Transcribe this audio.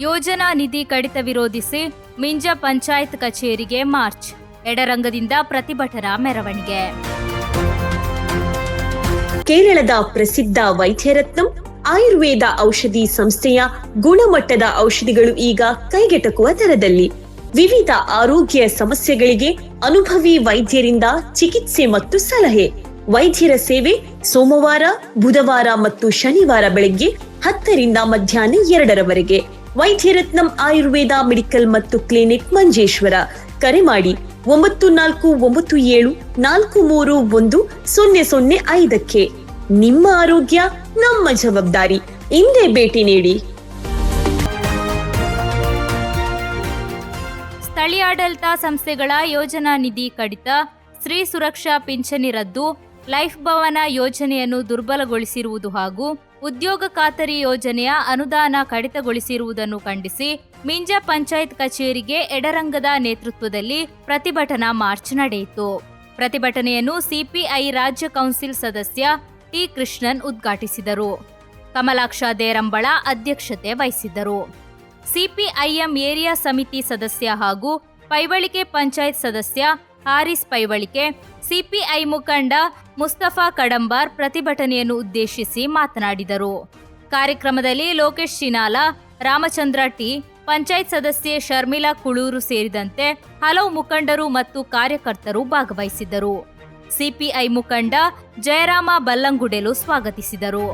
ಯೋಜನಾ ನಿಧಿ ಕಡಿತ ವಿರೋಧಿಸಿ ಮಿಂಜ ಪಂಚಾಯತ್ ಕಚೇರಿಗೆ ಮಾರ್ಚ್, ಎಡರಂಗದಿಂದ ಪ್ರತಿಭಟನಾ ಮೆರವಣಿಗೆ. ಕೇರಳದ ಪ್ರಸಿದ್ಧ ವೈದ್ಯರತ್ನಂ ಆಯುರ್ವೇದ ಔಷಧಿ ಸಂಸ್ಥೆಯ ಗುಣಮಟ್ಟದ ಔಷಧಿಗಳು ಈಗ ಕೈಗೆಟಕುವ ದರದಲ್ಲಿ. ವಿವಿಧ ಆರೋಗ್ಯ ಸಮಸ್ಯೆಗಳಿಗೆ ಅನುಭವಿ ವೈದ್ಯರಿಂದ ಚಿಕಿತ್ಸೆ ಮತ್ತು ಸಲಹೆ. ವೈದ್ಯರ ಸೇವೆ ಸೋಮವಾರ, ಬುಧವಾರ ಮತ್ತು ಶನಿವಾರ ಬೆಳಗ್ಗೆ 10ರಿಂದ ಮಧ್ಯಾಹ್ನ 2ರವರೆಗೆ. ವೈದ್ಯರತ್ನಂ ಆಯುರ್ವೇದ ಮೆಡಿಕಲ್ ಮತ್ತು ಕ್ಲಿನಿಕ್ ಮಂಜೇಶ್ವರ. ಕರೆ ಮಾಡಿ 9497431005. ನಿಮ್ಮ ಆರೋಗ್ಯ ನಮ್ಮ ಜವಾಬ್ದಾರಿ. ಇಂದೇ ಭೇಟಿ ನೀಡಿ. ಸ್ಥಳೀಯಾಡಳಿತ ಸಂಸ್ಥೆಗಳ ಯೋಜನಾ ನಿಧಿ ಕಡಿತ, ಸ್ತ್ರೀ ಸುರಕ್ಷಾ ಪಿಂಚಣಿ ರದ್ದು, ಲೈಫ್ ಭವನ ಯೋಜನೆಯನ್ನು ದುರ್ಬಲಗೊಳಿಸಿರುವುದು ಹಾಗೂ ಉದ್ಯೋಗ ಖಾತರಿ ಯೋಜನೆಯ ಅನುದಾನ ಕಡಿತಗೊಳಿಸಿರುವುದನ್ನು ಖಂಡಿಸಿ ಮಿಂಜ ಪಂಚಾಯತ್ ಕಚೇರಿಗೆ ಎಡರಂಗದ ನೇತೃತ್ವದಲ್ಲಿ ಪ್ರತಿಭಟನಾ ಮಾರ್ಚ್ ನಡೆಯಿತು. ಪ್ರತಿಭಟನೆಯನ್ನು ಸಿಪಿಐ ರಾಜ್ಯ ಕೌನ್ಸಿಲ್ ಸದಸ್ಯ ಟಿ ಕೃಷ್ಣನ್ ಉದ್ಘಾಟಿಸಿದರು. ಕಮಲಾಕ್ಷ ದೇರಂಬಳ ಅಧ್ಯಕ್ಷತೆ ವಹಿಸಿದ್ದರು. ಸಿಪಿಐಎಂ ಏರಿಯಾ ಸಮಿತಿ ಸದಸ್ಯ ಹಾಗೂ ಪೈವಳಿಕೆ ಪಂಚಾಯತ್ ಸದಸ್ಯ ಹಾರಿಸ್ ಪೈವಳಿಕೆ, ಸಿಪಿಐ ಮುಖಂಡ ಮುಸ್ತಫಾ ಕಡಂಬಾರ್ ಪ್ರತಿಭಟನೆಯನ್ನು ಉದ್ದೇಶಿಸಿ ಮಾತನಾಡಿದರು. ಕಾರ್ಯಕ್ರಮದಲ್ಲಿ ಲೋಕೇಶ್ ಶಿನಾಲ, ರಾಮಚಂದ್ರ ಟಿ, ಪಂಚಾಯತ್ ಸದಸ್ಯೆ ಶರ್ಮಿಳಾ ಕುಳೂರು ಸೇರಿದಂತೆ ಹಲವು ಮುಖಂಡರು ಮತ್ತು ಕಾರ್ಯಕರ್ತರು ಭಾಗವಹಿಸಿದ್ದರು. ಸಿಪಿಐ ಮುಖಂಡ ಜಯರಾಮ ಬಲ್ಲಂಗುಡೆಲು ಸ್ವಾಗತಿಸಿದರು.